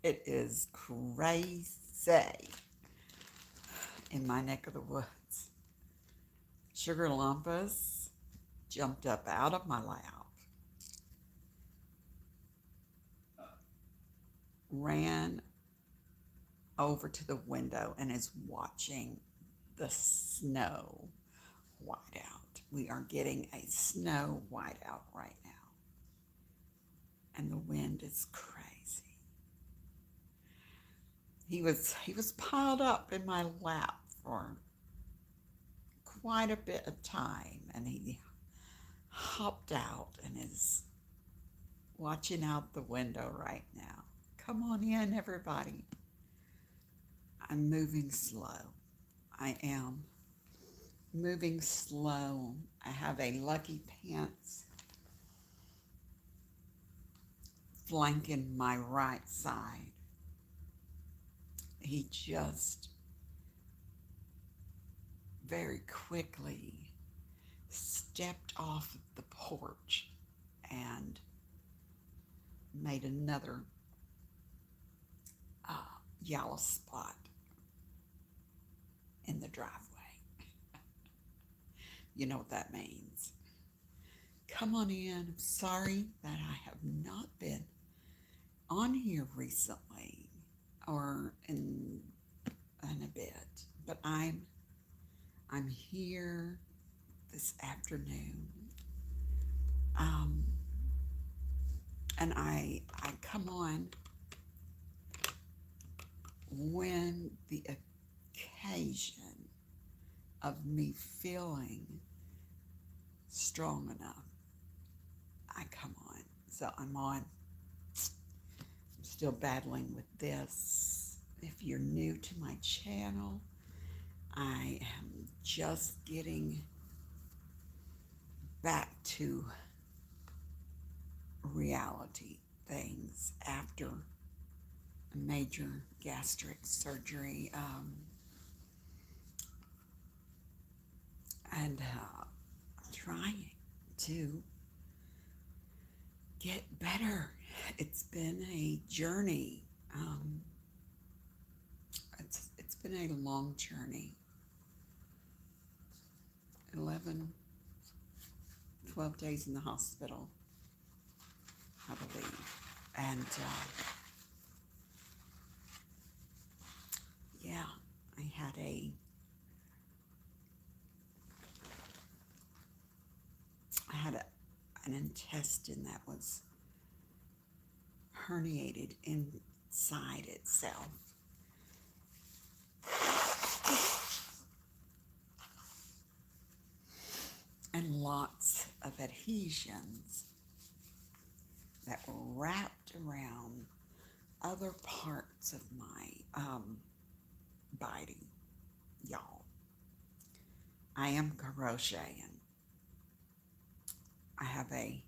It is crazy in my neck of the woods. SugarLumpuss jumped up out of my lap, ran over to the window, and is watching the snow whiteout. We are getting a snow whiteout right now, and the wind is crazy. He was piled up in my lap for quite a bit of time, and he hopped out and is watching out the window right now. Come on in, everybody. I'm moving slow. I am moving slow. I have a Lucky Pants flanking my right side. He just very quickly stepped off the porch and made another yellow spot in the driveway. You know what that means. Come on in. I'm sorry that I have not been on here recently or in a bit, but I'm here this afternoon. Um, and I come on when the occasion of me feeling strong enough, I come on. So I'm on. I'm still battling with this. If you're new to my channel, I am just getting back to reality things after a major gastric surgery, and trying to get better. It's been a journey. It's been a long journey. 11, 12 days in the hospital, I believe. And yeah, I had an intestine that was herniated inside itself. And lots of adhesions that were wrapped around other parts of my body, y'all. I am crocheting. I have a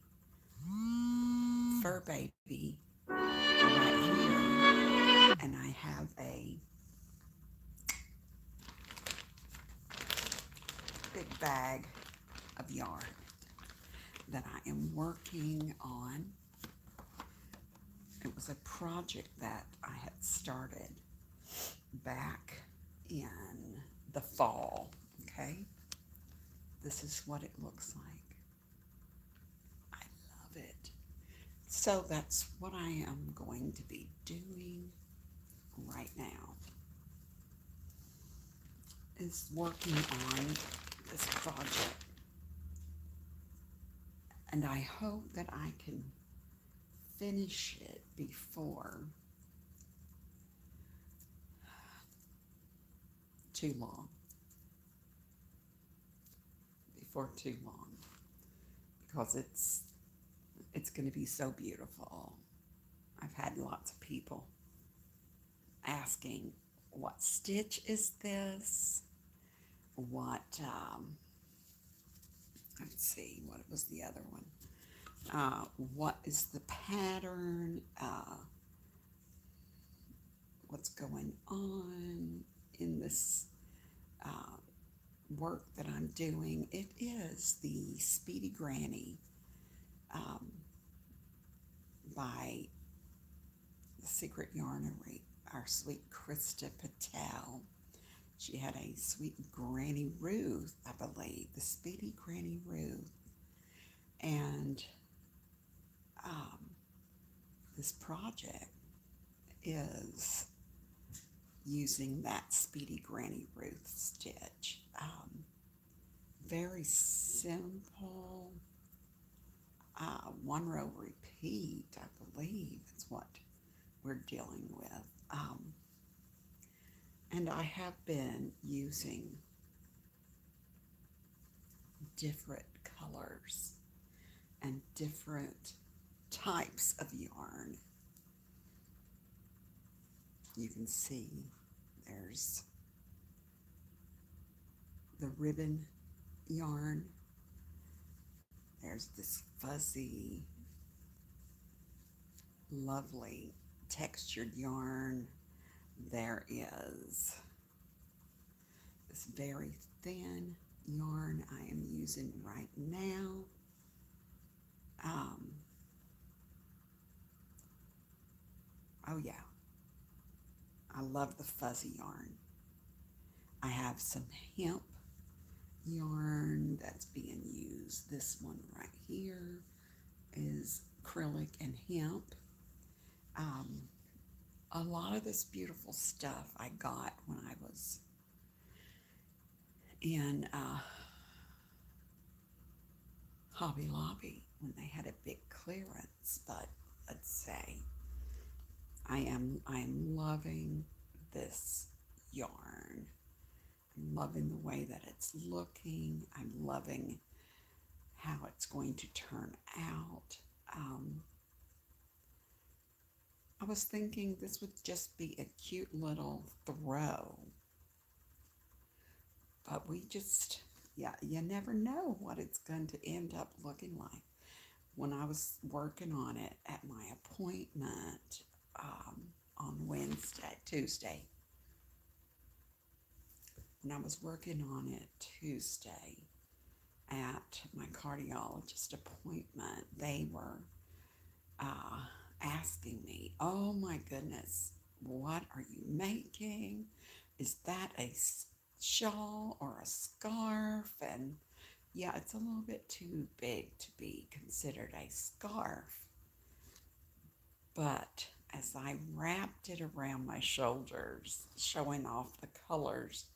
fur baby right here, and I have a big bag of yarn that I am working on. It was a project that I had started back in the fall, okay? This is what it looks like. I love it. So that's what I am going to be doing right now, is working on this project. And I hope that I can finish it before too long. Because it's going to be so beautiful. I've had lots of people asking, what stitch is this? What, let's see, what was the other one? What is the pattern? What's going on in this work that I'm doing? It is the Speedy Granny by Secret Yarnery, our sweet Krista Patel. She had a sweet Granny Ruth, I believe, the Speedy Granny Ruth. And um, this project is using that Speedy Granny Ruth stitch. Very simple, one row repeat, I believe is what we're dealing with. And I have been using different colors and different types of yarn. You can see there's the ribbon yarn. There's this fuzzy, lovely textured yarn. There is this very thin yarn I am using right now. Oh yeah, I love the fuzzy yarn. I have some hemp yarn that's being used. This one right here is acrylic and hemp. A lot of this beautiful stuff I got when I was in Hobby Lobby when they had a big clearance. But let's say I am loving this yarn. I'm loving the way that it's looking. I'm loving how it's going to turn out. I was thinking this would just be a cute little throw, but you never know what it's going to end up looking like. When I was working on it at my appointment on Tuesday, when I was working on it Tuesday at my cardiologist appointment, they were asking me, oh my goodness, what are you making? Is that a shawl or a scarf? And yeah, it's a little bit too big to be considered a scarf. But as I wrapped it around my shoulders, showing off the colors,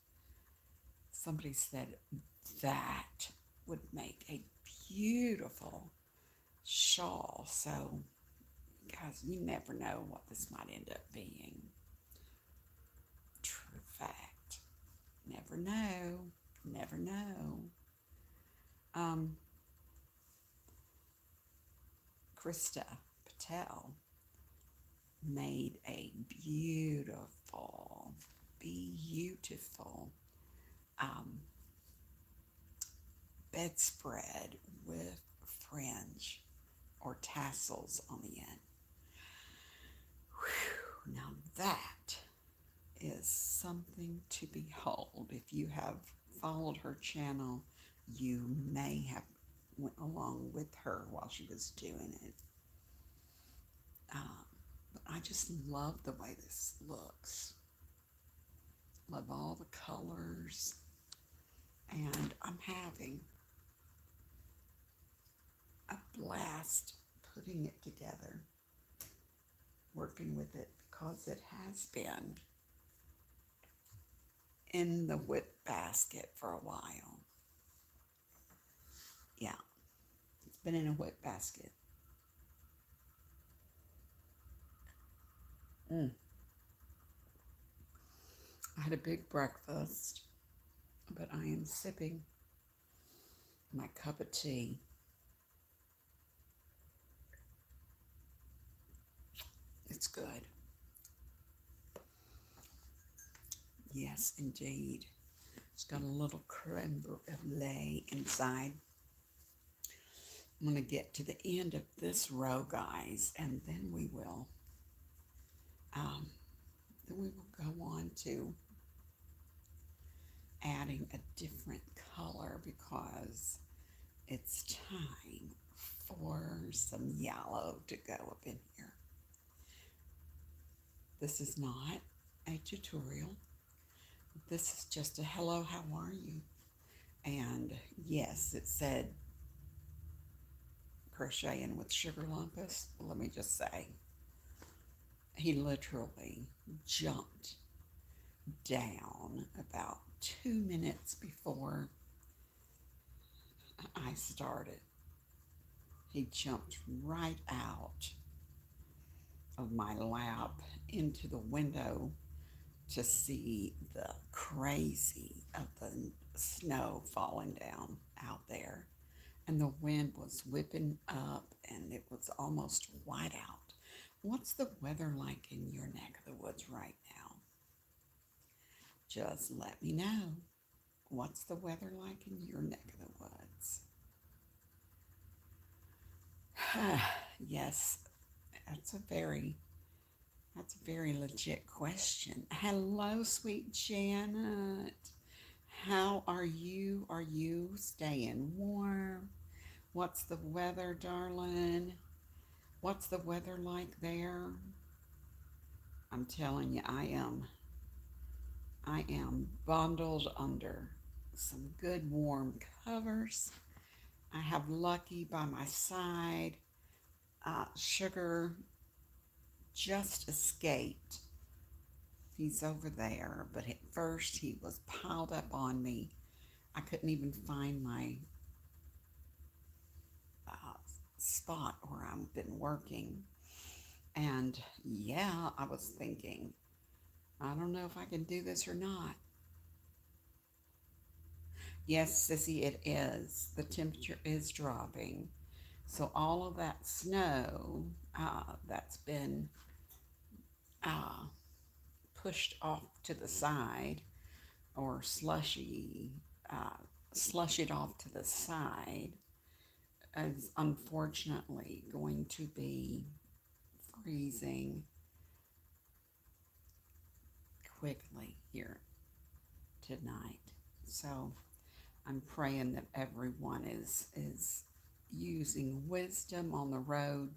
somebody said that would make a beautiful shawl. So, guys, you never know what this might end up being. True fact. Never know. Never know. Krista Patel made a beautiful bedspread with fringe or tassels on the end. Whew, now that is something to behold. If you have followed her channel, you may have went along with her while she was doing it. But I just love the way this looks. Love all the colors. And I'm having a blast putting it together, working with it, because it has been in the whip basket for a while. Yeah, it's been in a whip basket. I had a big breakfast, but I am sipping my cup of tea. It's good. Yes, indeed. It's got a little creme brulee inside. I'm going to get to the end of this row, guys, and then we will go on to adding a different color, because it's time for some yellow to go up in here. This is not a tutorial. This is just a hello, how are you? And yes, it said crocheting with SugarLumpuss. Let me just say, he literally jumped down about 2 minutes before I started. He jumped right out of my lap into the window to see the crazy of the snow falling down out there. And the wind was whipping up and it was almost white out. What's the weather like in your neck of the woods right now? Just let me know. What's the weather like in your neck of the woods? Yes, that's a very legit question. Hello, sweet Janet. How are you? Are you staying warm? What's the weather, darling? What's the weather like there? I'm telling you, I am bundled under some good warm covers. I have Lucky by my side. Sugar just escaped. He's over there, but at first he was piled up on me. I couldn't even find my uh, spot where I've been working. And yeah, I was thinking, I don't know if I can do this or not. Yes, Sissy, it is. The temperature is dropping. So all of that snow that's been uh, pushed off to the side or slushied off to the side is unfortunately going to be freezing quickly here tonight. So I'm praying that everyone is using wisdom on the road,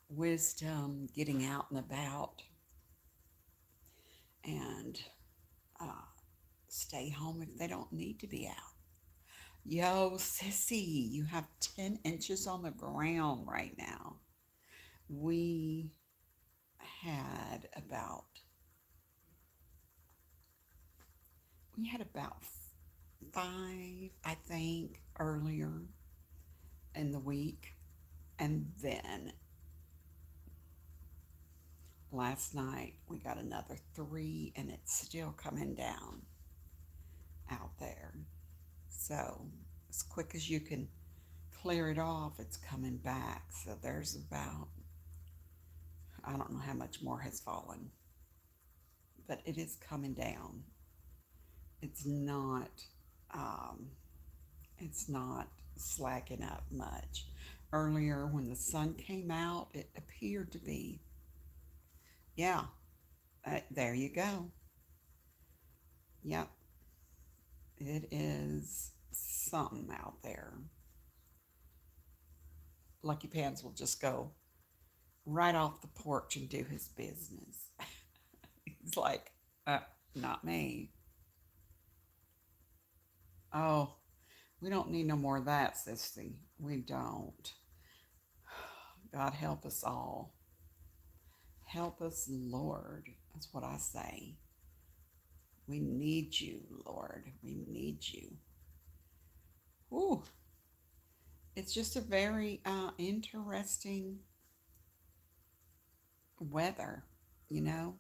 wisdom getting out and about, and uh, stay home if they don't need to be out. Yo, sissy, you have 10 inches on the ground right now. We had about five, I think, earlier in the week. And then last night we got another 3 and it's still coming down out there. So as quick as you can clear it off, it's coming back. So there's about, I don't know how much more has fallen, but it is coming down. It's not, um, it's not slacking up much. Earlier when the sun came out, it appeared to be, yeah, there you go. Yep, it is something out there. Lucky Pants will just go right off the porch and do his business. He's like, not me. Oh, we don't need no more of that, sissy. We don't. God help us all. Help us, Lord. That's what I say. We need you, Lord. We need you. Ooh, it's just a very interesting weather, you know.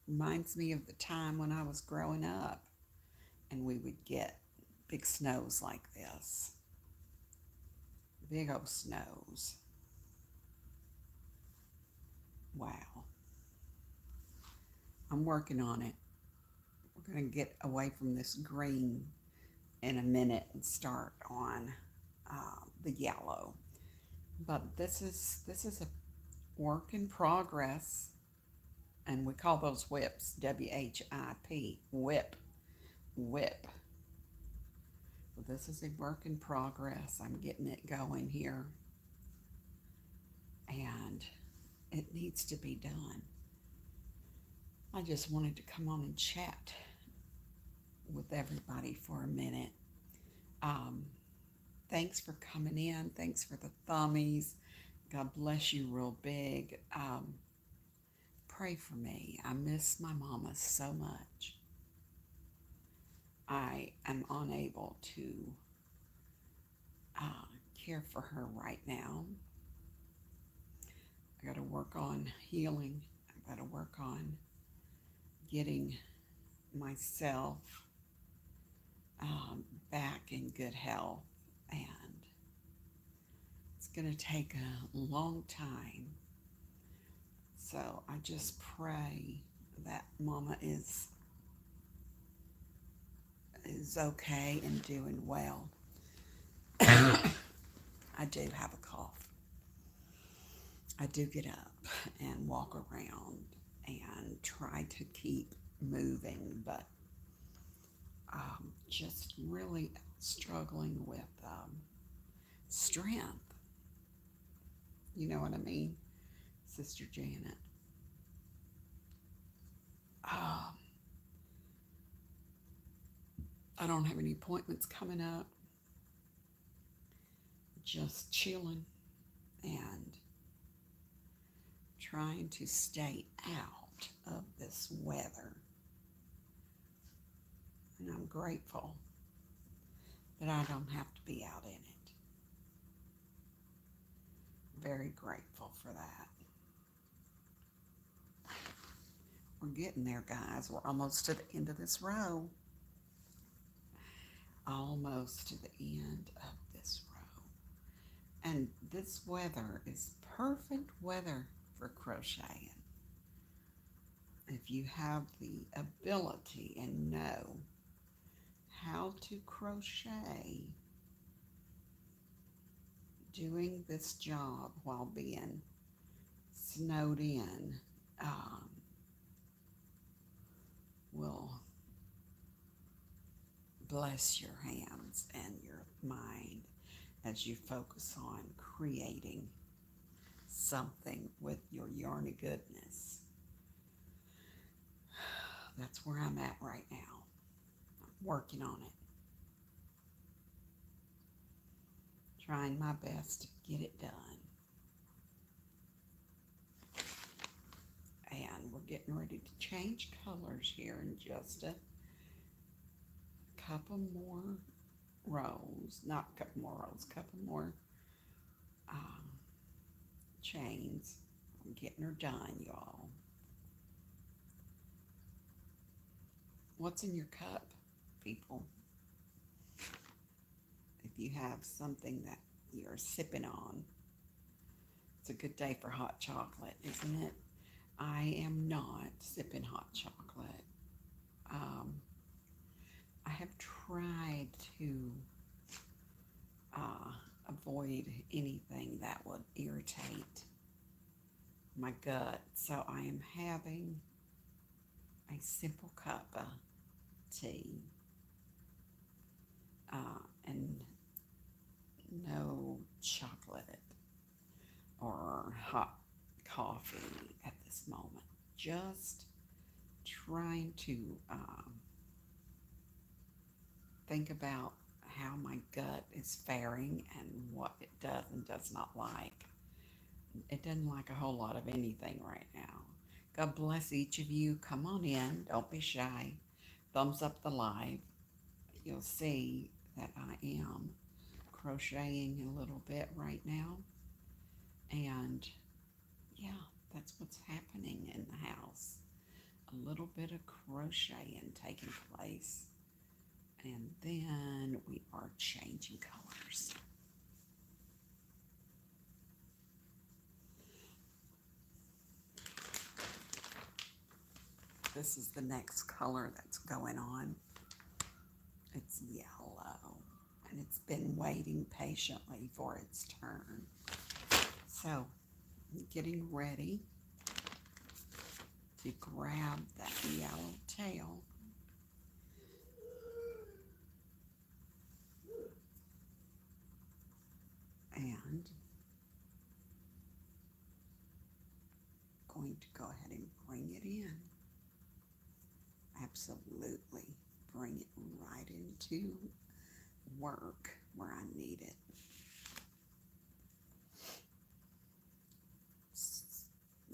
Reminds me of the time when I was growing up and we would get big snows like this. Big old snows. Wow. I'm working on it. We're going to get away from this green in a minute and start on the yellow. But this is a work in progress, and we call those whips, WHIP, whip. So this is a work in progress. I'm getting it going here, and it needs to be done. I just wanted to come on and chat with everybody for a minute. Um, Thanks for coming in. Thanks for the thummies. God bless you real big. Pray for me. I miss my mama so much. I am unable to care for her right now. I got to work on healing. I got to work on getting myself back in good health. And it's going to take a long time. So I just pray that Mama is okay and doing well. I do have a cough. I do get up and walk around and try to keep moving, but just really struggling with strength. You know what I mean, Sister Janet? I don't have any appointments coming up. Just chilling and trying to stay out of this weather. And I'm grateful that I don't have to be out in it. Very grateful for that. We're getting there, guys. We're almost to the end of this row. Almost to the end of this row. And this weather is perfect weather for crocheting. If you have the ability and know how to crochet doing this job while being snowed in, will bless your hands and your mind as you focus on creating something with your yarny goodness. That's where I'm at right now. I'm working on it. Trying my best to get it done. And we're getting ready to change colors here in just a couple more rows. Not a couple more rows, a couple more chains. I'm getting her done, y'all. What's in your cup, people? If you have something that you're sipping on, it's a good day for hot chocolate, isn't it? I am not sipping hot chocolate. I have tried to avoid anything that would irritate my gut, so I am having a simple cup of tea and no chocolate or hot coffee at this moment. Just trying to think about how my gut is faring and what it does and does not like. It doesn't like a whole lot of anything right now. God bless each of you. Come on in. Don't be shy. Thumbs up the live. You'll see that I am crocheting a little bit right now. And yeah, that's what's happening in the house. A little bit of crocheting taking place. And then we are changing colors. This is the next color that's going on. It's yellow, and it's been waiting patiently for its turn. So, I'm getting ready to grab that yellow tail. And going to go ahead and bring it in. Absolutely. Bring it right into work where I need it.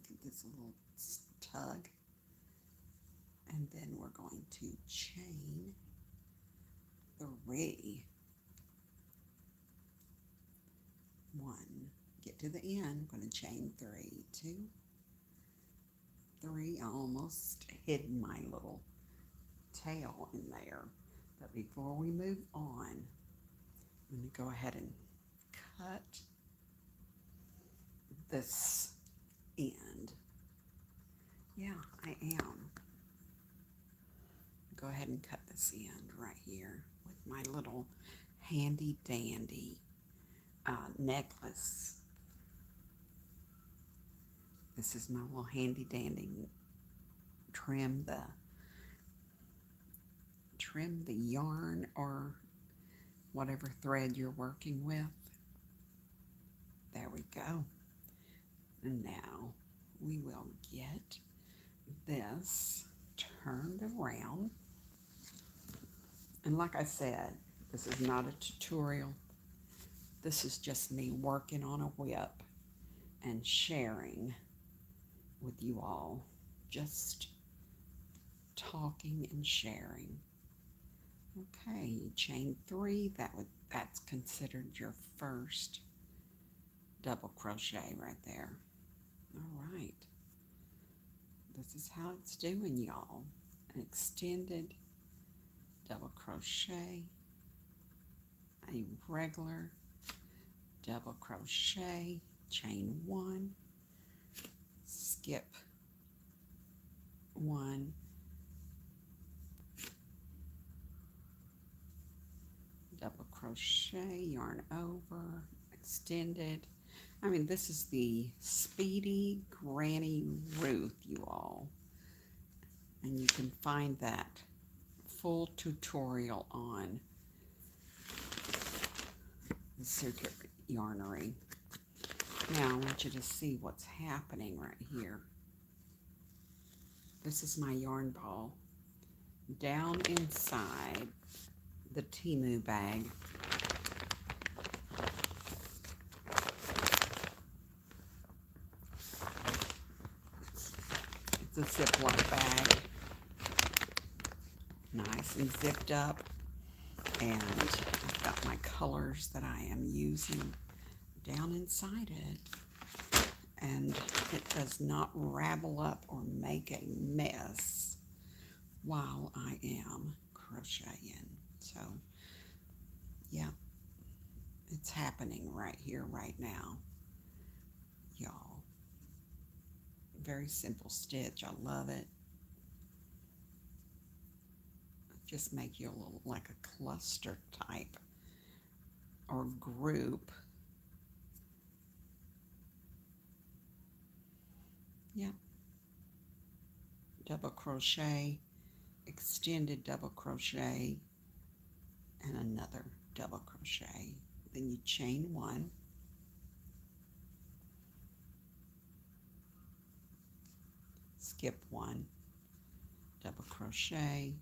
Give this a little tug. And then we're going to chain 3. 1. Get to the end. I'm going to chain 3, 2, 3. I almost hid my little tail in there. But before we move on, I'm going to go ahead and cut this end. Yeah, I am. Go ahead and cut this end right here with my little handy dandy necklace. This is my little handy dandy trim the yarn or whatever thread you're working with. There we go. And now we will get this turned around. And like I said, this is not a tutorial. This is just me working on a whip and sharing with you all. Just talking and sharing. Okay, you chain 3. That's considered your first double crochet right there. All right. This is how it's doing, y'all. An extended double crochet, a regular double crochet, chain 1, skip 1, double crochet, yarn over, extended. I mean, this is the Speedy Granny Ruth, you all. And you can find that full tutorial on the Secret Yarnery. Now, I want you to see what's happening right here. This is my yarn ball down inside the Temu bag. It's a Ziploc bag, nice and zipped up, and I've got my colors that I am using down inside it, and it does not ravel up or make a mess while I am crocheting. So yeah, it's happening right here, right now, y'all. Very simple stitch. I love it. Just make you a little like a cluster type or group. Yep. Double crochet, extended double crochet, and another double crochet. Then you chain 1. Skip 1, double crochet,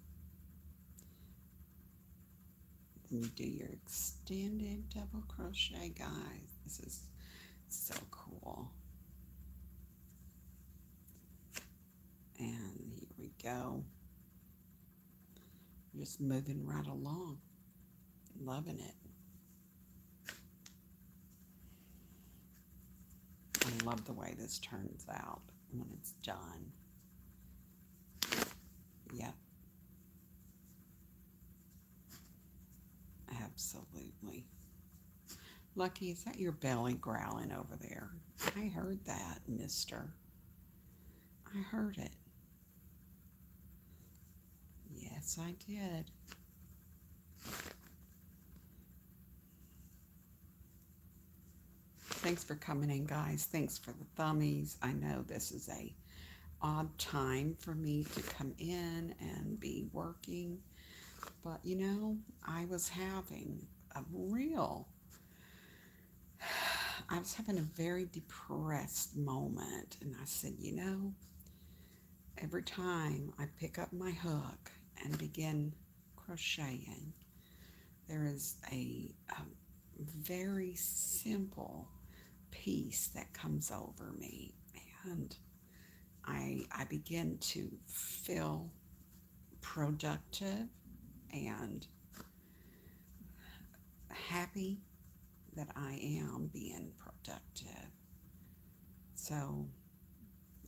then you do your extended double crochet, guys. This is so cool. And here we go. Just moving right along, loving it. I love the way this turns out when it's done. Yep. Absolutely. Lucky, is that your belly growling over there? I heard that, mister. I heard it. Yes, I did. Thanks for coming in, guys. Thanks for the thummies. I know this is a odd time for me to come in and be working, but you know, I was having a real I was having a very depressed moment, and I said, every time I pick up my hook and begin crocheting, there is a very simple peace that comes over me, and I begin to feel productive and happy that I am being productive. So,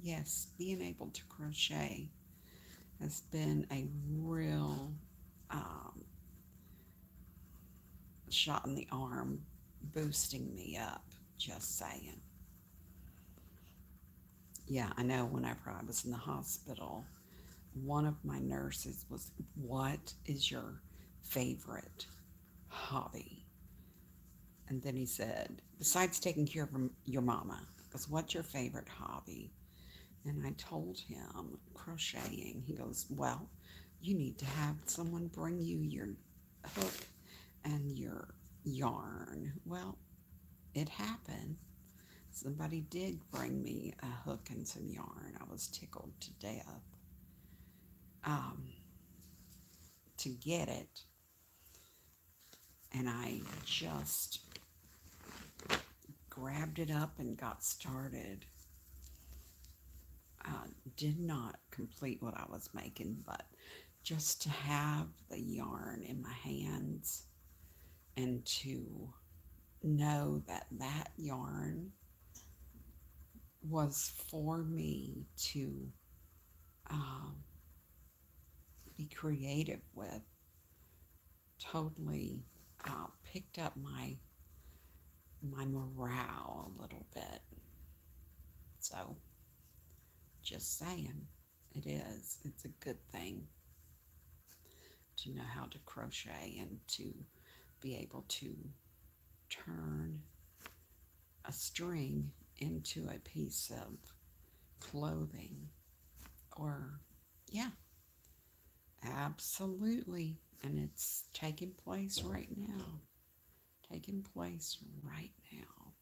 yes, being able to crochet has been a real shot in the arm, boosting me up, just saying. Yeah, I know whenever I was in the hospital, one of my nurses was, "What is your favorite hobby?" And then he said, "Besides taking care of your mama, because what's your favorite hobby?" And I told him crocheting. He goes, "Well, you need to have someone bring you your hook and your yarn." Well, it happened. Somebody did bring me a hook and some yarn. I was tickled to death um, to get it. And I just grabbed it up and got started. Did not complete what I was making, but just to have the yarn in my hands and to know that that yarn was for me to um, be creative with totally picked up my morale a little bit. So, just saying, it is. It's a good thing to know how to crochet and to be able to turn a string into a piece of clothing. Or, yeah, absolutely. And it's taking place right now. Taking place right now.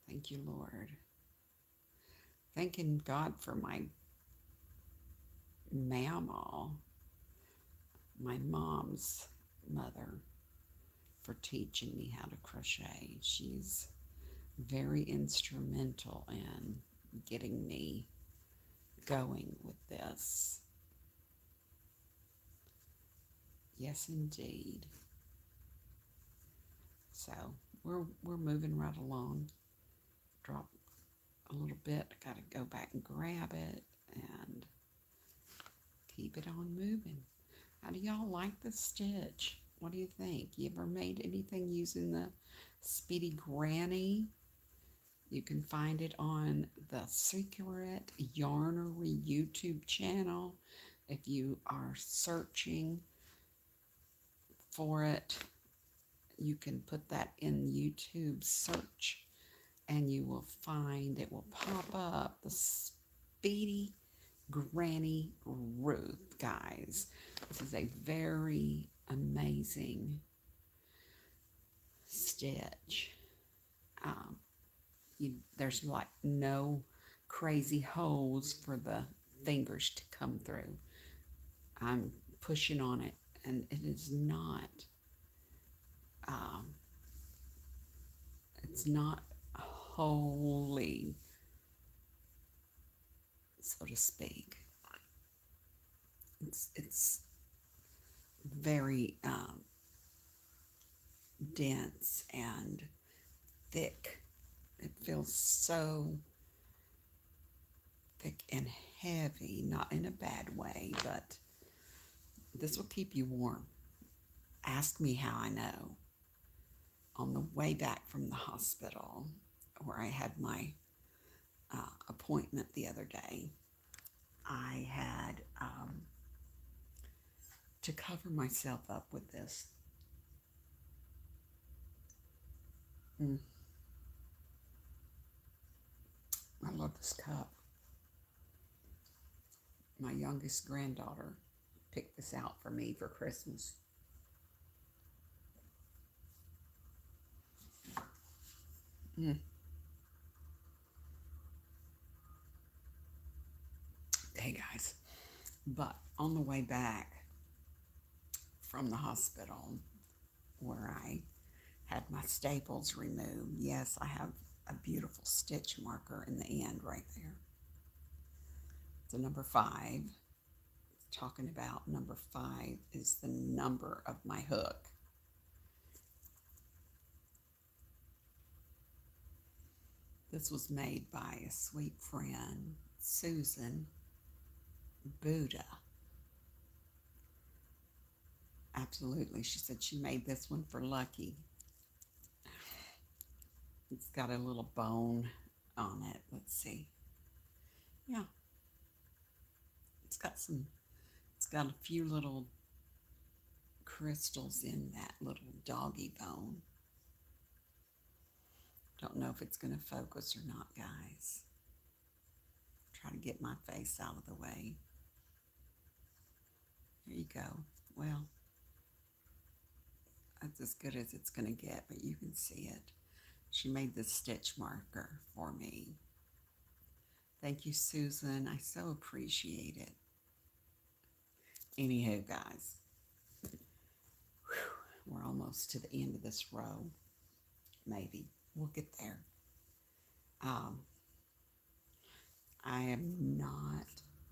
Thank you, Lord. Thanking God for my mamaw, my mom's mother, for teaching me how to crochet. She's very instrumental in getting me going with this. Yes, indeed. So we're moving right along. Drop a little bit. I gotta go back and grab it and keep it on moving. How do y'all like the stitch? What do you think? You ever made anything using the Speedy Granny? You can find it on the Secret Yarnery YouTube channel. If you are searching for it, you can put that in YouTube search and you will find, it will pop up, the Speedy Granny Ruth, guys. This is a very amazing stitch. There's like no crazy holes for the fingers to come through. I'm pushing on it and it is not, it's not wholly, so to speak. It's very dense and thick. It feels so thick and heavy, not in a bad way, but this will keep you warm. Ask me how I know. On the way back from the hospital, where I had my appointment the other day, I had to cover myself up with this. I love this cup. My youngest granddaughter picked this out for me for Christmas. Mm. Hey guys, but on the way back from the hospital where I had my staples removed, yes, I have a beautiful stitch marker in the end right there. It's a number 5. Talking about number 5 is the number of my hook. This was made by a sweet friend, Susan Buddha. Absolutely. She said she made this one for Lucky. It's got a little bone on it. Let's see. Yeah. It's got a few little crystals in that little doggy bone. Don't know if it's going to focus or not, guys. Try to get my face out of the way. There you go. Well, that's as good as it's going to get, but you can see it. She made this stitch marker for me. Thank you, Susan. I so appreciate it. Anywho, guys, we're almost to the end of this row. Maybe. We'll get there. I am not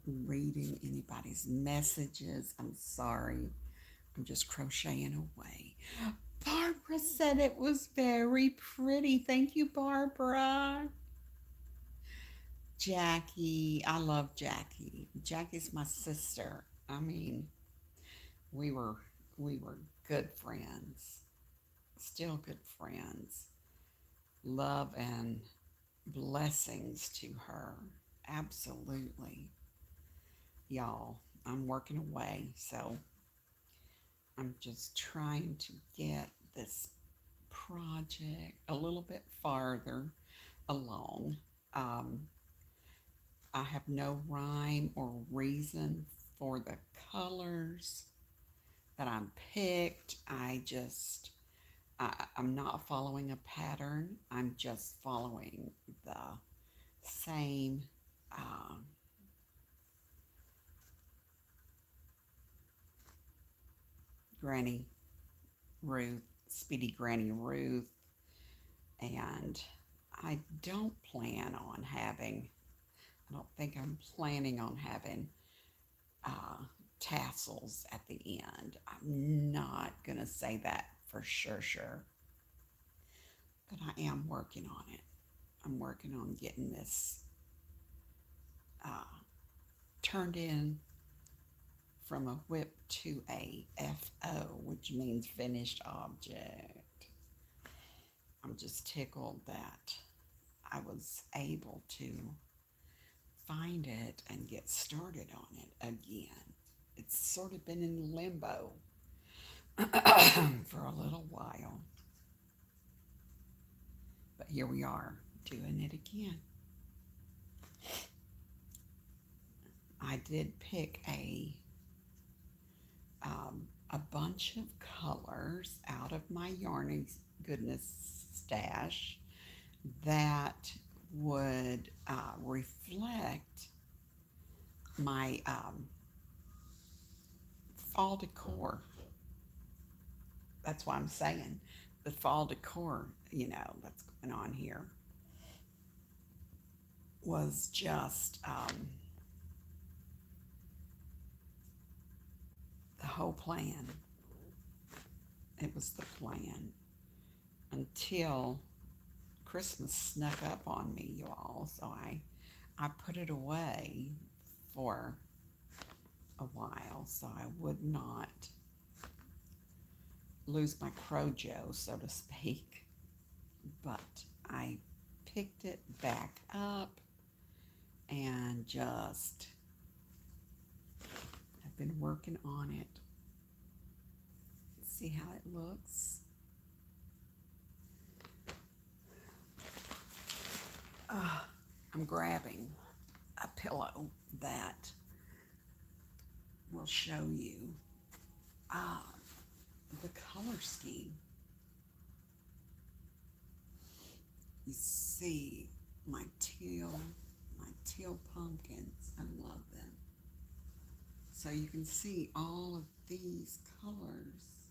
reading anybody's messages. I'm sorry. I'm just crocheting away. Barbara said it was very pretty. Thank you, Barbara. Jackie, I love Jackie. Jackie's my sister. I mean, we were good friends. Still good friends. Love and blessings to her. Absolutely. Y'all, I'm working away, so I'm just trying to get this project a little bit farther along. I have no rhyme or reason for the colors that I'm picked. I'm not following a pattern. I'm just following the same Granny Ruth, Speedy Granny Ruth, and I don't think I'm planning on having tassels at the end. I'm not going to say that for sure, but I am working on it. I'm working on getting this turned in from a whip to a FO, which means finished object. I'm just tickled that I was able to find it and get started on it again. It's sort of been in limbo for a little while. But here we are doing it again. I did pick a bunch of colors out of my Yarny Goodness stash that would reflect my fall decor. That's why I'm saying the fall decor, that's going on here was just the whole plan. It was the plan until Christmas snuck up on me, you all. So I put it away for a while so I would not lose my crojo, so to speak. But I picked it back up and just have been working on it. See how it looks. I'm grabbing a pillow that will show you the color scheme. You see my teal pumpkins. I love them. So you can see all of these colors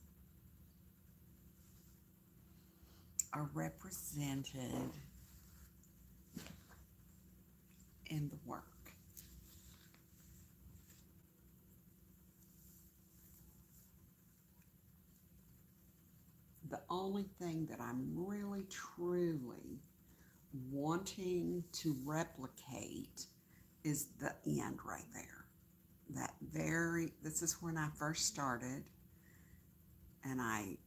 are represented in the work. The only thing that I'm really truly wanting to replicate is the end right there. This is when I first started, and I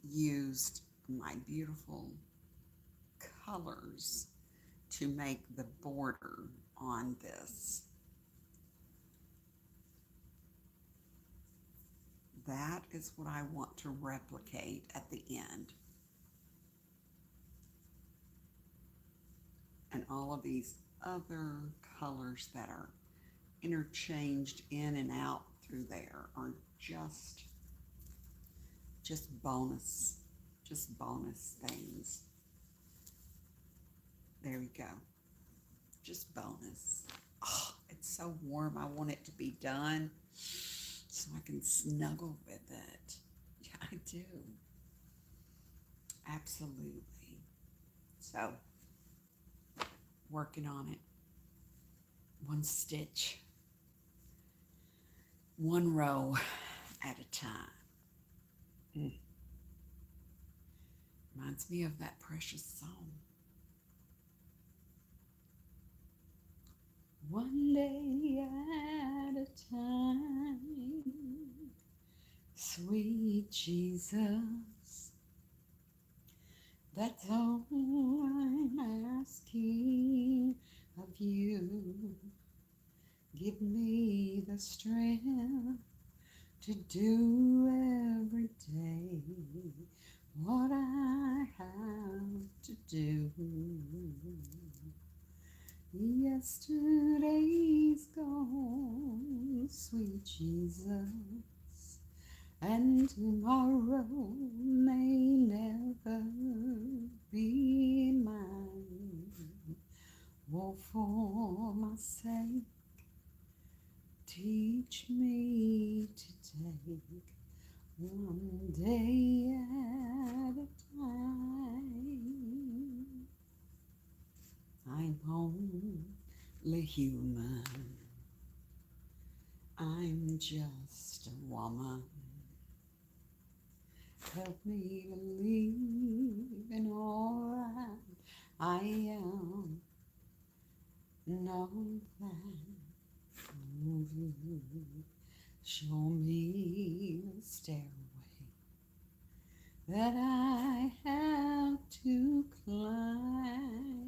used my beautiful colors to make the border on this. That is what I want to replicate at the end. And all of these other colors that are interchanged in and out through there are just bonus things. There you go. Just bonus. Oh, it's so warm. I want it to be done so I can snuggle with it. Yeah, I do. Absolutely. So, working on it. One stitch, one row at a time. Reminds me of that precious song. One day at a time, sweet Jesus, that's all I'm asking of you. Give me the strength to do every day what I have to do. Yesterday's gone, sweet Jesus, and tomorrow may never be mine. Oh, for my sake, teach me to take one day at a time. I'm only human. I'm just a woman. Help me believe in all that I am. Know that you show me the stairway that I have to climb.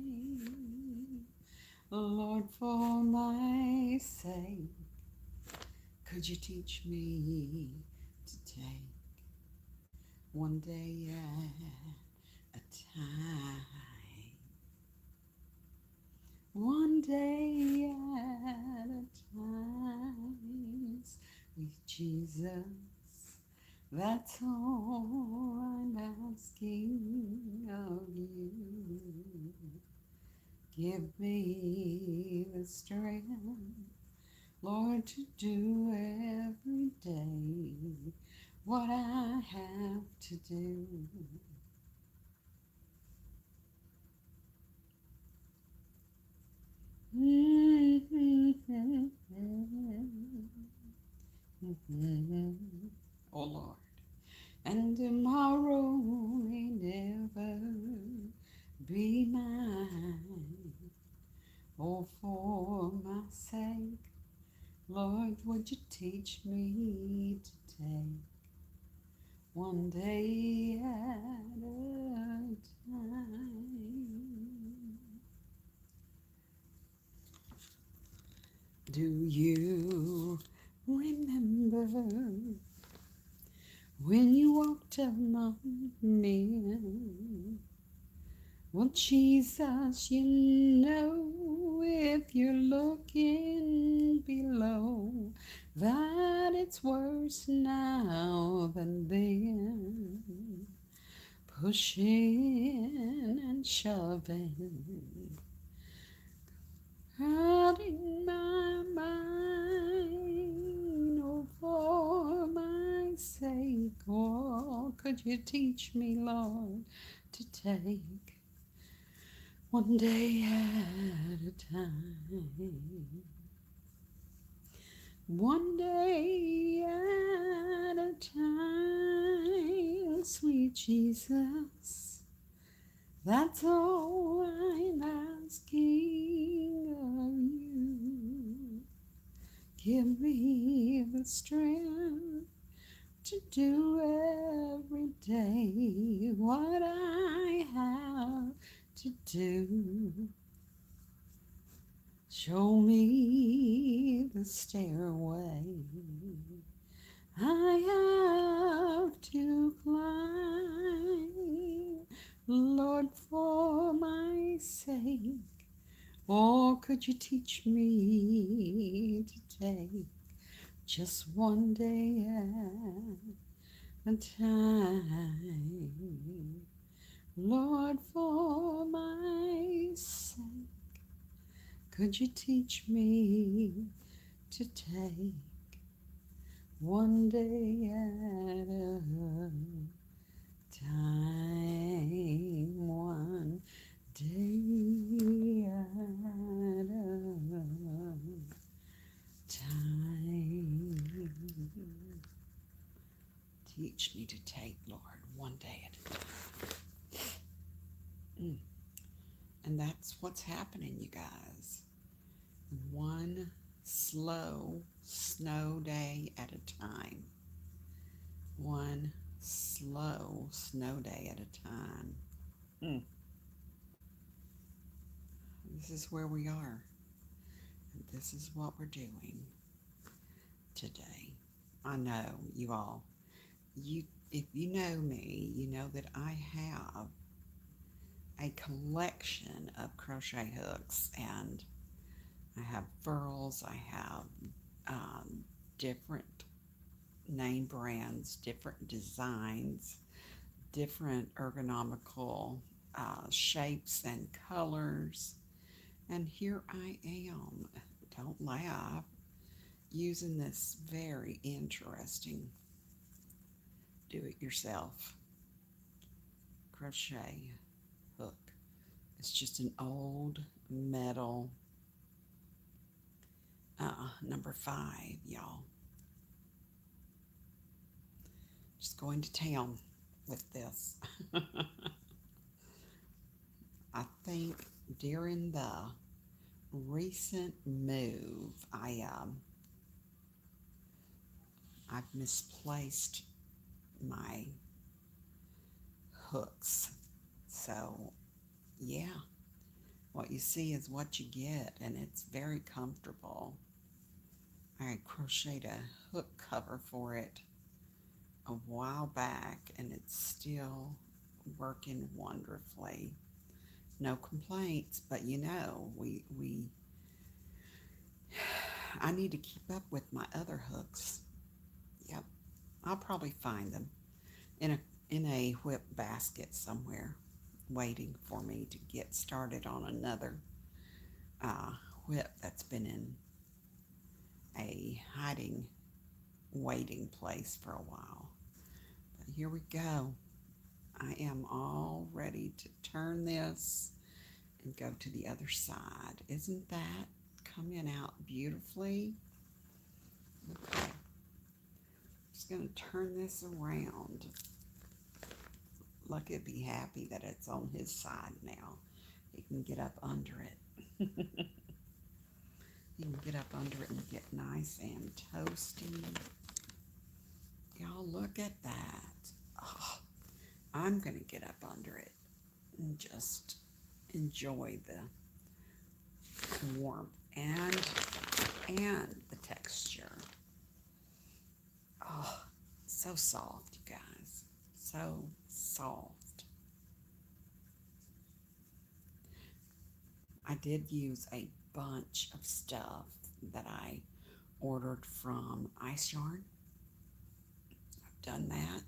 Lord, for my sake, could you teach me to take one day at a time? One day at a time, sweet Jesus, that's all I'm asking of you. Give me the strength, Lord, to do every day what I have to do. Oh Lord, and tomorrow may never be mine. Oh, for my sake, Lord, would you teach me to take one day at a time? Do you remember when you walked among men? Well, Jesus, you know if you're looking below that it's worse now than then. Pushing and shoving out in my mind. Oh, for my sake, oh, could you teach me, Lord, to take one day at a time. One day at a time, sweet Jesus. That's all I'm asking of you. Give me the strength to do every day what I have to do. Show me the stairway I have to climb, Lord, for my sake. Or could you teach me to take just one day at a time? Lord, for my sake, could you teach me to take one day at a time? One day at a time. Teach me to take, Lord, one day at a time. And that's what's happening, you guys. One slow snow day at a time. One slow snow day at a time. This is where we are. And this is what we're doing today. I know you all. If you know me, you know that I have a collection of crochet hooks, and I have furls, I have different name brands, different designs, different ergonomical shapes and colors. And here I am, don't laugh, using this very interesting do-it-yourself crochet hook. It's just an old metal number 5, y'all. Just going to town with this. I think during the recent move, I've misplaced my hooks. So yeah, what you see is what you get, and it's very comfortable. I crocheted a hook cover for it a while back, and it's still working wonderfully. No complaints, but you know, I need to keep up with my other hooks. Yep, I'll probably find them in a whip basket somewhere, waiting for me to get started on another whip that's been in a hiding, waiting place for a while. But here we go. I am all ready to turn this and go to the other side. Isn't that coming out beautifully? Okay. Just going to turn this around. Lucky be happy that it's on his side now. He can get up under it. He can get up under it and get nice and toasty. Y'all, look at that. Oh, I'm going to get up under it and just enjoy the warmth and the texture. Oh, so soft, you guys. So soft. I did use a bunch of stuff that I ordered from Ice Yarn. I've done that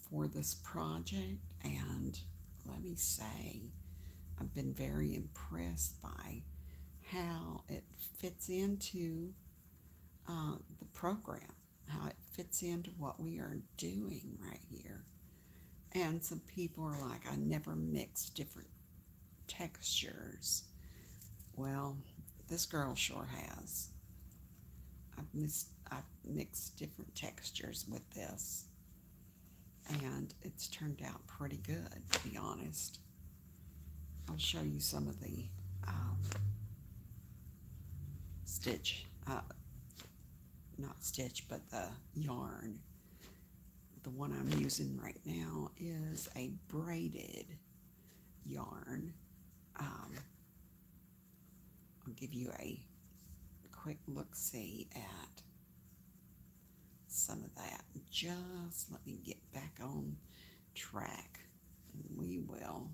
for this project, and let me say, I've been very impressed by how it fits into the program, how it fits into what we are doing right here. And some people are like, I never mix different textures. Well, this girl sure has. I've mixed different textures with this, and it's turned out pretty good, to be honest. I'll show you some of the stitch, not stitch, but the yarn. The one I'm using right now is a braided yarn. I'll give you a quick look-see at some of that. Just let me get back on track, and we will.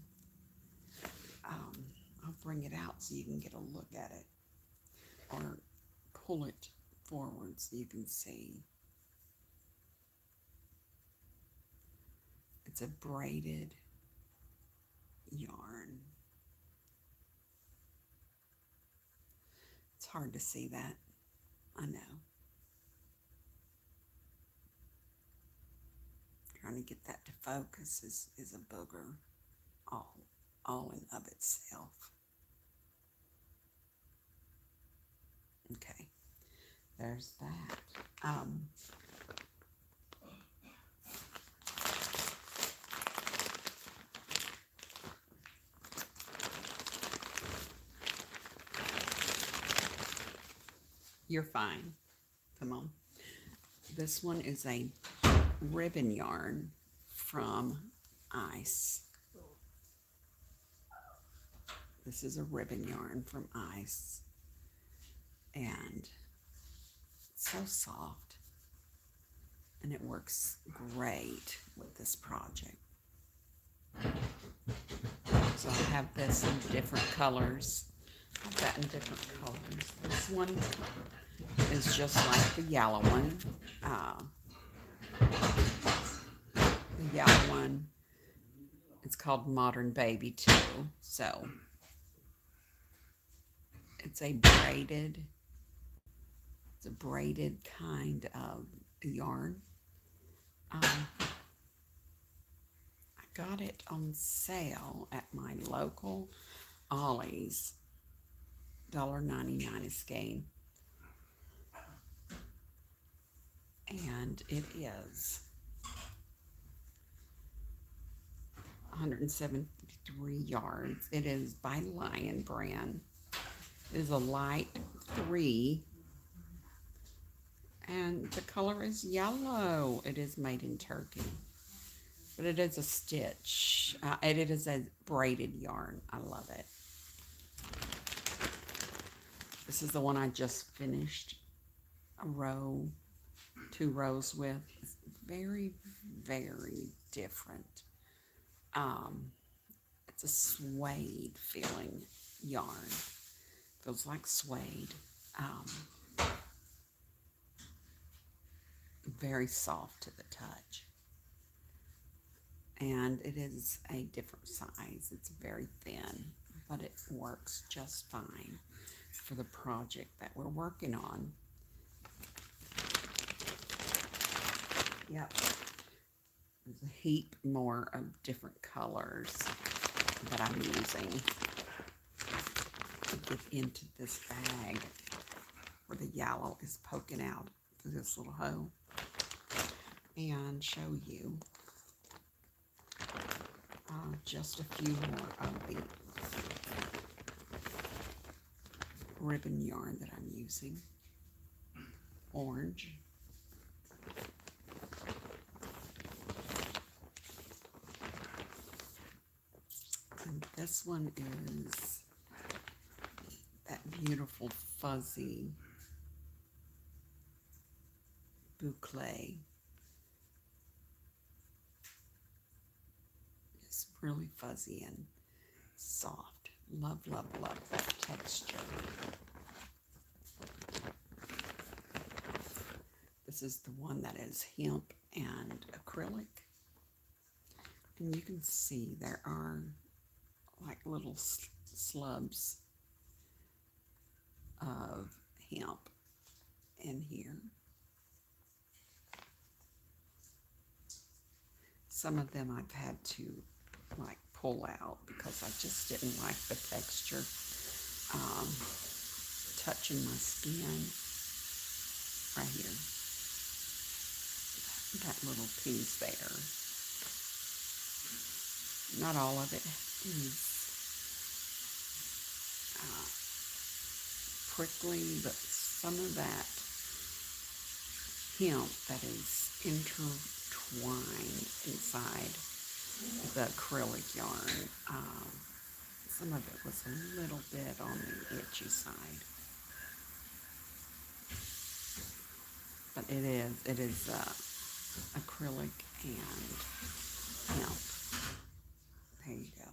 I'll bring it out so you can get a look at it, or pull it forward so you can see. It's a braided yarn. It's hard to see that, I know. Trying to get that to focus is a booger all in of itself. Okay, there's that. You're fine. Come on. This one is a ribbon yarn from Ice. This is a ribbon yarn from Ice. And it's so soft. And it works great with this project. So I have this in different colors. I've got in different colors. This one is just like the yellow one. The yellow one, it's called Modern Baby too. So it's a braided kind of yarn. I got it on sale at my local Ollie's. $1.99 a skein. And it is 173 yards. It is by Lion brand. It is a light 3. And the color is yellow. It is made in Turkey. But it is a stitch. It is a braided yarn. I love it. This is the one I just finished a row, 2 rows with. It's very, very different. It's a suede feeling yarn. Feels like suede. Very soft to the touch. And it is a different size. It's very thin, but it works just fine for the project that we're working on. Yep. There's a heap more of different colors that I'm using to get into this bag where the yellow is poking out through this little hole, and show you just a few more of the ribbon yarn that I'm using. Orange. And this one is that beautiful fuzzy boucle. It's really fuzzy and soft. Love, love, love that texture. This is the one that is hemp and acrylic. And you can see there are like little slubs of hemp in here. Some of them I've had to like pull out because I just didn't like the texture touching my skin right here. That little piece there. Not all of it is prickly, but some of that hemp that is intertwined inside the acrylic yarn, some of it was a little bit on the itchy side. But it is acrylic and hemp. There you go.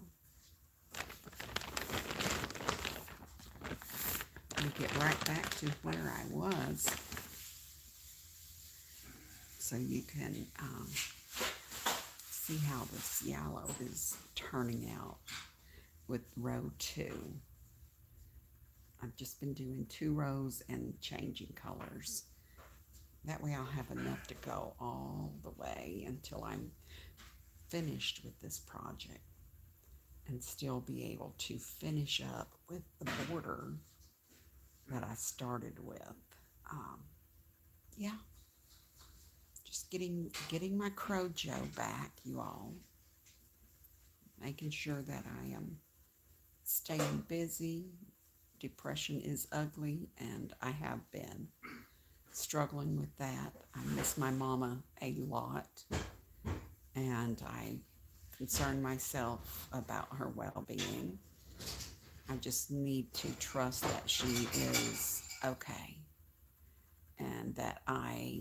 Let me get right back to where I was so you can see how this yellow is turning out with row 2. I've just been doing 2 rows and changing colors. That way I'll have enough to go all the way until I'm finished with this project and still be able to finish up with the border that I started with. Yeah, just getting my Crojo back, you all. Making sure that I am staying busy. Depression is ugly, and I have been struggling with that. I miss my mama a lot, and I concern myself about her well-being. I just need to trust that she is okay and that I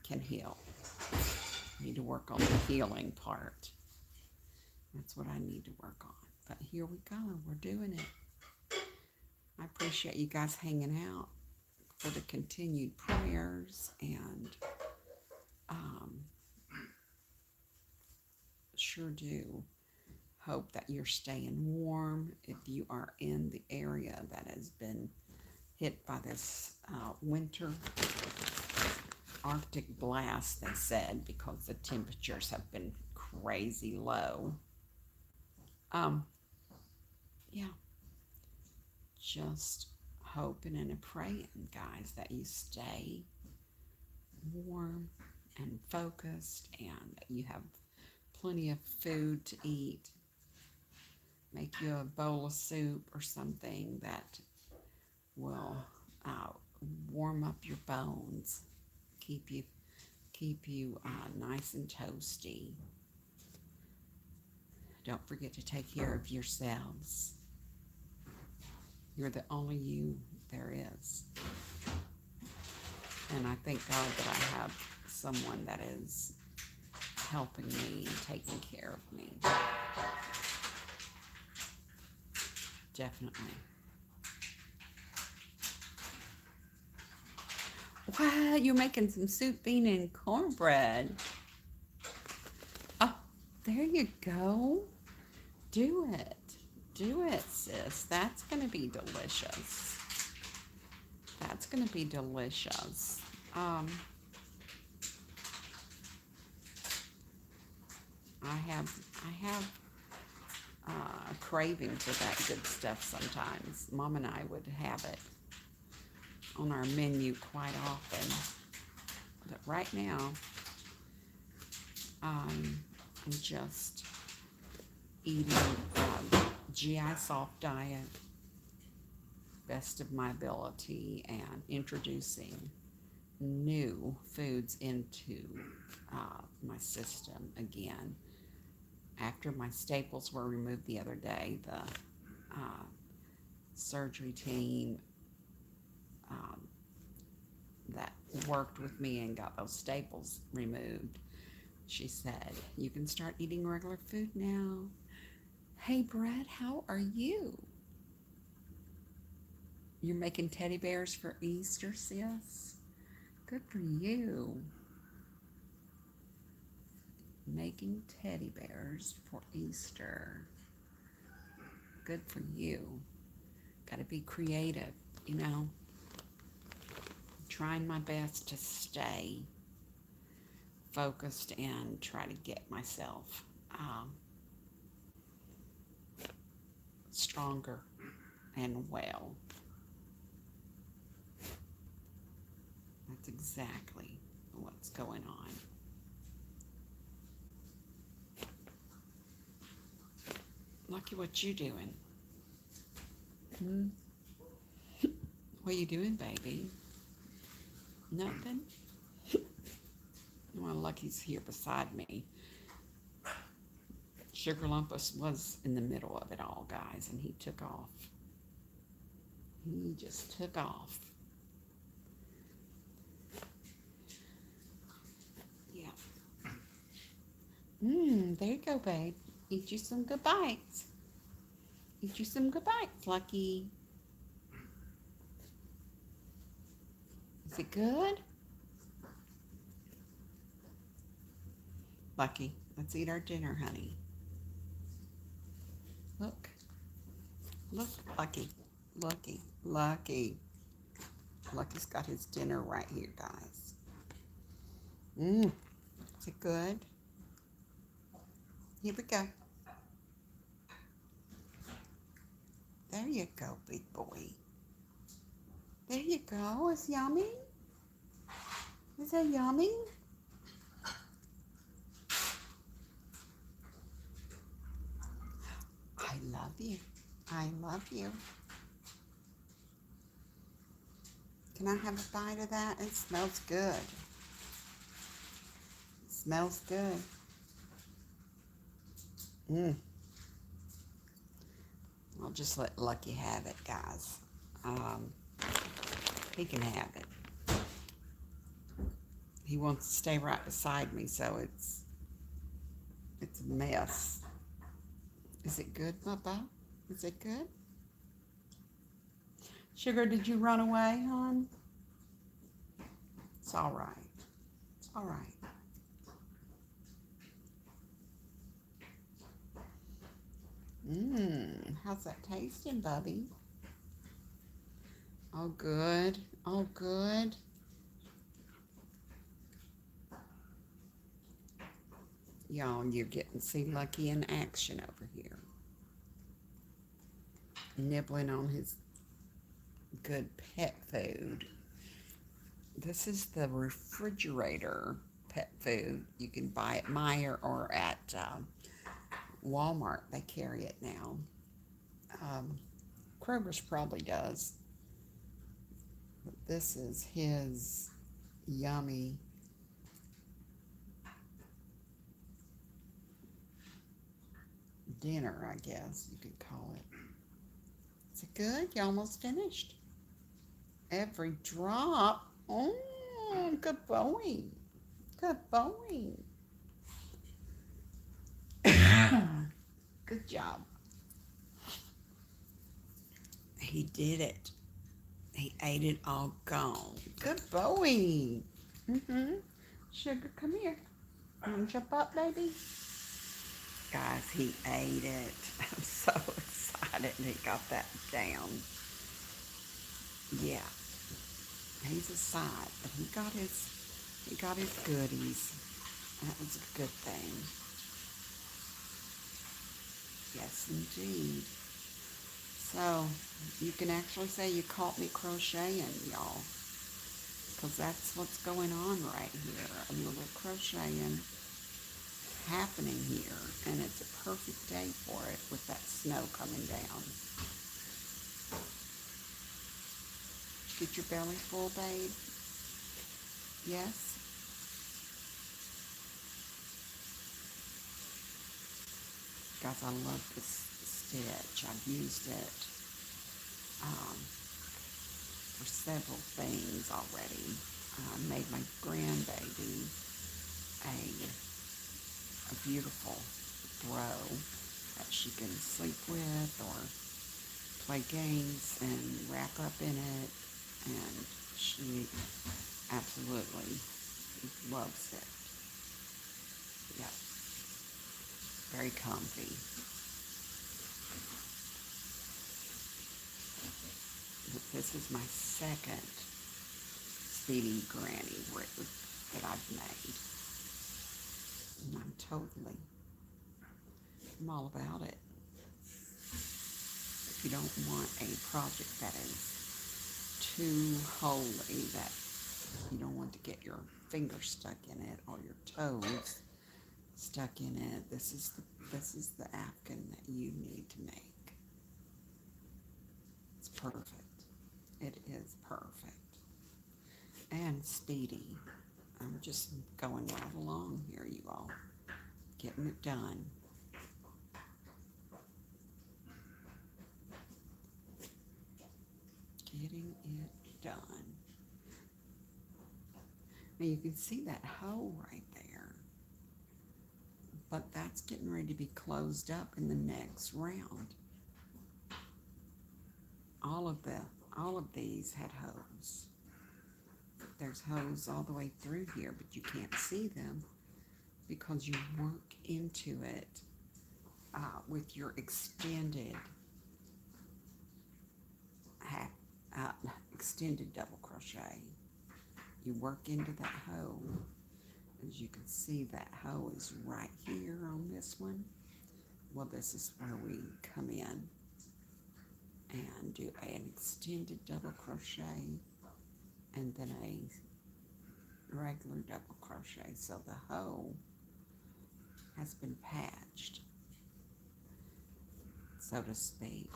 can heal. I need to work on the healing part. That's what I need to work on. But here we go. We're doing it. I appreciate you guys hanging out for the continued prayers, and sure do hope that you're staying warm if you are in the area that has been hit by this winter Arctic blast, they said, because the temperatures have been crazy low. Yeah, just hoping and praying, guys, that you stay warm and focused and that you have plenty of food to eat. Make you a bowl of soup or something that will warm up your bones, keep you nice and toasty. Don't forget to take care of yourselves. You're the only you there is. And I thank God that I have someone that is helping me and taking care of me. Definitely. Wow, you're making some soup, bean, and cornbread. Oh, there you go. Do it. Do it, sis. That's going to be delicious. That's going to be delicious. I have a craving for that good stuff sometimes. Mom and I would have it on our menu quite often. But right now, I'm just eating GI soft diet, best of my ability, and introducing new foods into my system again. After my staples were removed the other day, the surgery team that worked with me and got those staples removed, she said, you can start eating regular food now. Hey, Brett, how are you? You're making teddy bears for Easter, sis? Good for you. Making teddy bears for Easter. Good for you. Got to be creative, you know. Trying my best to stay focused and try to get myself stronger and well. That's exactly what's going on. Lucky, what you doing? What you doing, baby? Nothing? Well, Lucky's here beside me. SugarLumpuss was in the middle of it all, guys, and he took off. He just took off. Yeah. There you go, babe. Eat you some good bites. Eat you some good bites, Lucky. Is it good? Lucky, let's eat our dinner, honey. Look. Look, Lucky. Lucky. Lucky. Lucky's got his dinner right here, guys. Is it good? Here we go. There you go, big boy. There you go. It's yummy. Is that yummy? I love you. I love you. Can I have a bite of that? It smells good. It smells good. I'll just let Lucky have it, guys. He can have it. He wants to stay right beside me, so it's a mess. Is it good, Bubba? Is it good? Sugar, did you run away, hon? It's all right. It's all right. How's that tasting, Bubby? Oh, good. Oh, good. Y'all, you're getting to see Lucky in action over here. Nibbling on his good pet food. This is the refrigerator pet food. You can buy at Meijer or at Walmart. They carry it now. Kroger's probably does. But this is his yummy dinner, I guess you could call it. Is it good? You almost finished? Every drop. Oh, good boy. Good boy. Good job. He did it. He ate it all gone. Good boy. Sugar, come here. You want to jump up, baby? Guys, he ate it. I'm so excited he got that down. Yeah. He's a sight, but he got his goodies. That was a good thing. Yes, indeed. So, you can actually say you caught me crocheting, y'all. Because that's what's going on right here. A little crocheting happening here. And it's a perfect day for it with that snow coming down. Get your belly full, babe? Yes? Guys, I love this stitch. I've used it for several things already. I made my grandbaby a beautiful throw that she can sleep with or play games and wrap up in it, and she absolutely loves it. Yep. very comfy. But this is my second Speedy Granny rig that I've made. And I'm all about it. If you don't want a project that is too holy, that you don't want to get your fingers stuck in it or your toes stuck in it, this is the Afghan that you need to make. It's perfect. It is perfect. And speedy. I'm just going right along here, you all. Getting it done. Getting it done. Now you can see that hole right there. But that's getting ready to be closed up in the next round. All of these had holes. There's holes all the way through here, but you can't see them because you work into it with your extended extended double crochet. You work into that hole. As you can see, that hole is right here on this one. Well, this is where we come in and do an extended double crochet and then a regular double crochet. So the hole has been patched, so to speak.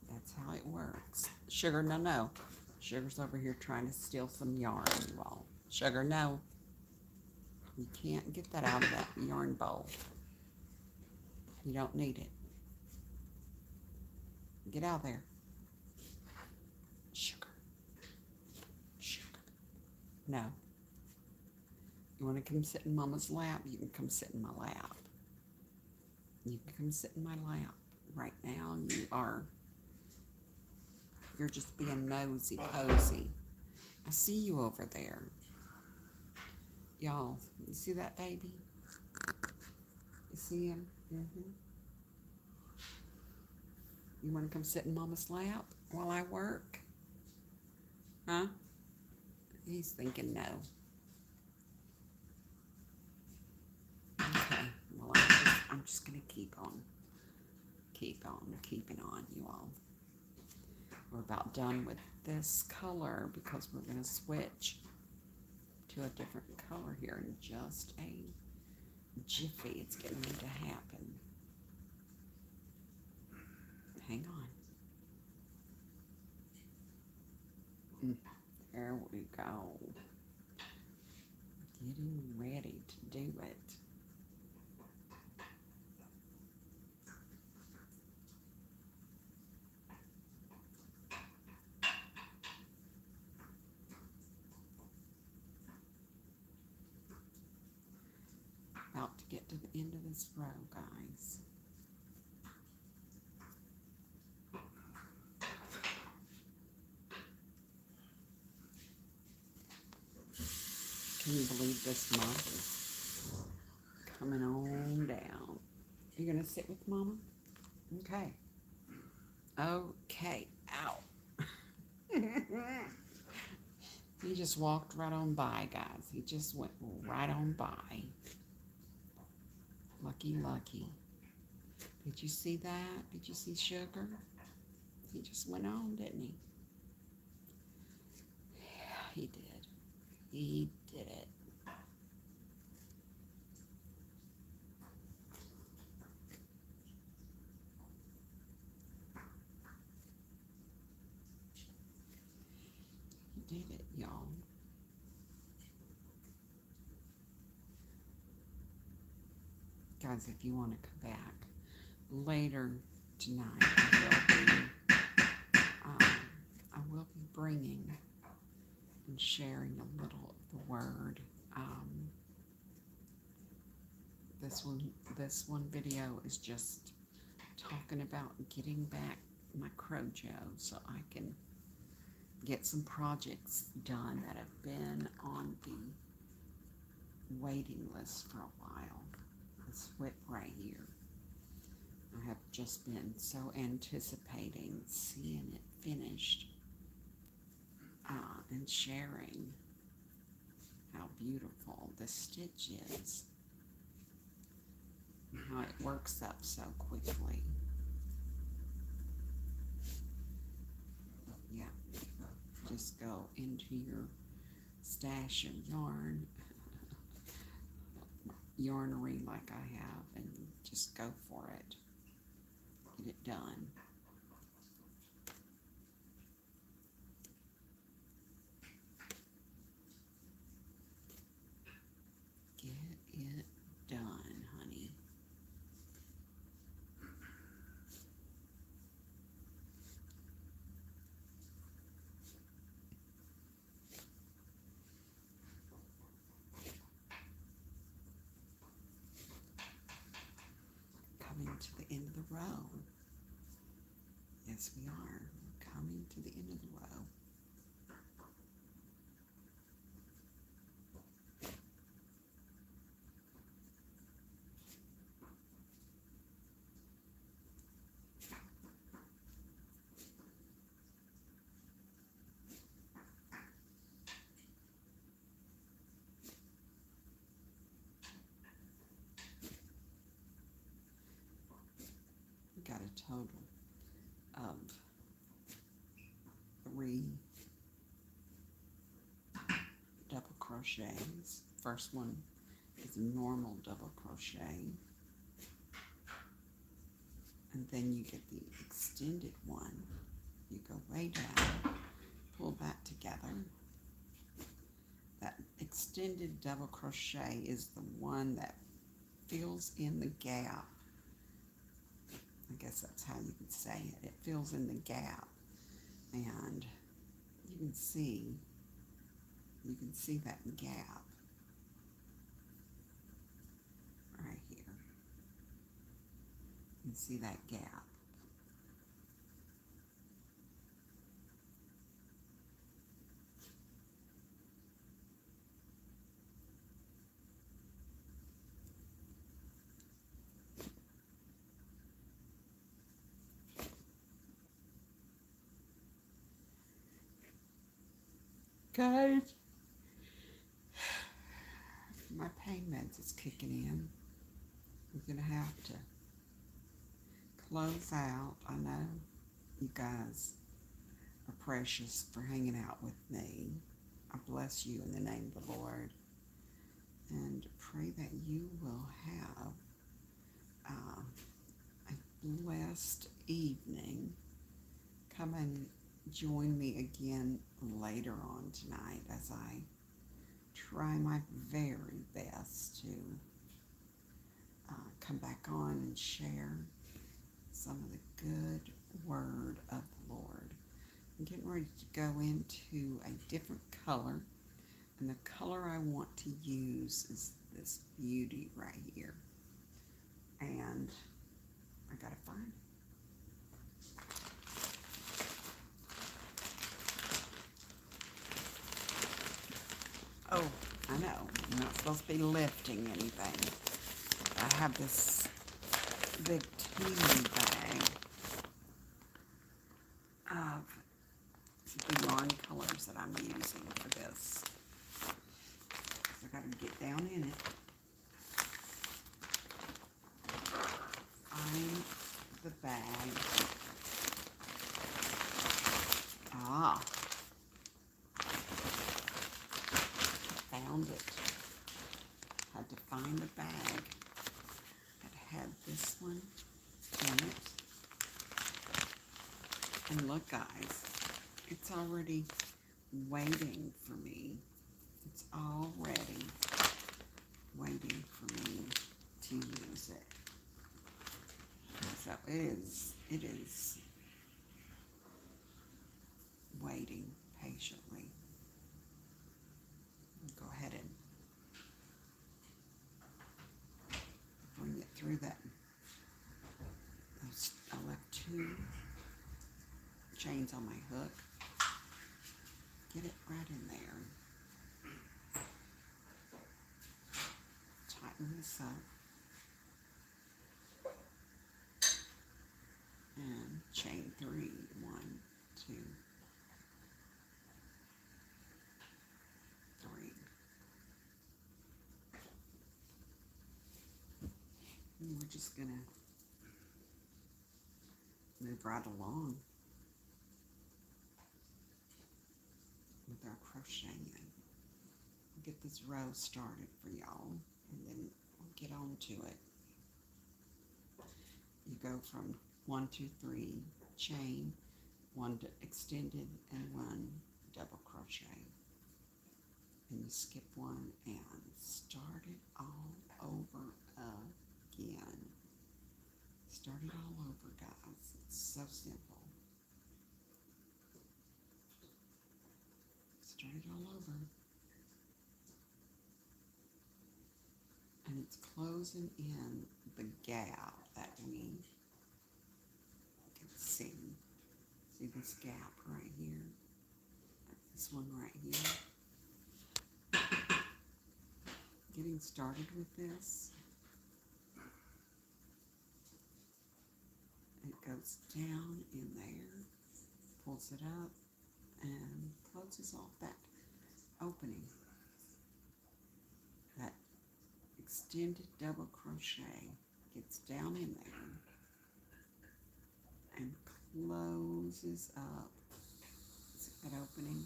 That's how it works. Sugar, no. Sugar's over here trying to steal some yarn, you all. Sugar, no. You can't get that out of that yarn bowl. You don't need it. Get out there. Sugar. No. You want to come sit in Mama's lap? You can come sit in my lap. You can come sit in my lap. Right now, you're just being nosy posy. I see you over there. Y'all, you see that baby? You see him? Mm-hmm. You want to come sit in Mama's lap while I work? Huh? He's thinking no. Okay, well, I'm just going to keep on keeping on, you all. We're about done with this color because we're going to switch to a different color here in just a jiffy. It's getting ready to happen. Hang on. There we go. Getting ready to do it. About to get to the end of this row, guys. Can you believe this month is coming on down? You gonna sit with Mama? Okay. Okay. Ow. He just walked right on by, guys. He just went right on by. Lucky. Did you see that? Did you see Sugar? He just went on, didn't he? Yeah, he did. He did it. He did it, y'all. Guys, if you want to come back later tonight, I will be bringing and sharing a little of the word. This one video is just talking about getting back my Crojo so I can get some projects done that have been on the waiting list for a while. this whip right here. I have just been so anticipating seeing it finished and sharing how beautiful the stitch is and how it works up so quickly. Yeah, just go into your stash of yarnery like I have, and just go for it. Get it done. Get it done, honey. Coming to the end of the row. Yes, we are. We're coming to the end of the row. We got a total of 3 double crochets. First one is a normal double crochet, and then you get the extended one. You go way down, pull that together. That extended double crochet is the one that fills in the gap. I guess that's how you could say it. It fills in the gap, and you can see that gap right here. You can see that gap. Guys, my pain meds is kicking in. I'm gonna have to close out. I know you guys are precious for hanging out with me. I bless you in the name of the Lord, and pray that you will have a blessed evening. Come and join me again later on tonight as I try my very best to come back on and share some of the good word of the Lord. I'm getting ready to go into a different color, and the color I want to use is this beauty right here, and I gotta find it. Oh, I know, I'm not supposed to be lifting anything. I have this big teeny bag of the yarn colors that I'm using for this. So I gotta get down in it. Find the bag. Found it. Had to find the bag that had this one in it. And look, guys, it's already waiting for me. It's already waiting for me to use it. So it is waiting patiently. Go ahead and bring it through that. I left 2 chains on my hook. Get it right in there. Tighten this up. and chain 3. 1, 2, 3. And we're just gonna move right along with our crocheting. We'll get this row started for y'all, and then we'll get on to it. You go from 1, 2, 3, chain, 1 extended, and 1 double crochet. And you skip 1 and start it all over again. Start it all over, guys. It's so simple. Start it all over. And it's closing in the gap that we can see. See this gap right here? This one right here. Getting started with this. It goes down in there, pulls it up, and closes off that opening. That extended double crochet gets down in there and closes up. See that opening?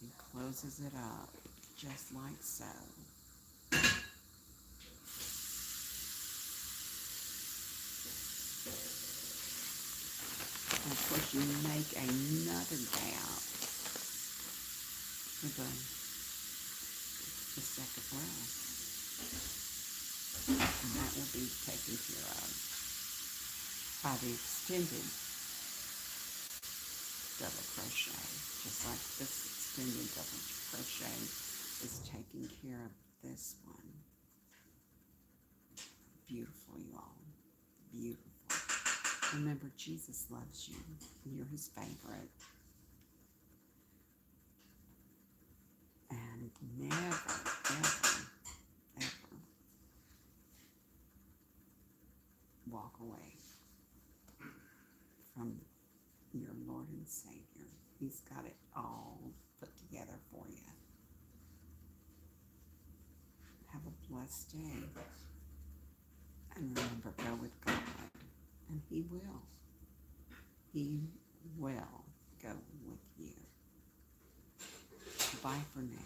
And closes it up just like so. And of course you make another gap for the second row. And that will be taken care of by the extended double crochet. Just like this extended double crochet is taking care of this one. Beautiful, you all. Beautiful. Remember, Jesus loves you, and you're his favorite. And never, ever, ever walk away from your Lord and Savior. He's got it all put together for you. Have a blessed day. And remember, go with God. And he will. He will go with you. Bye for now.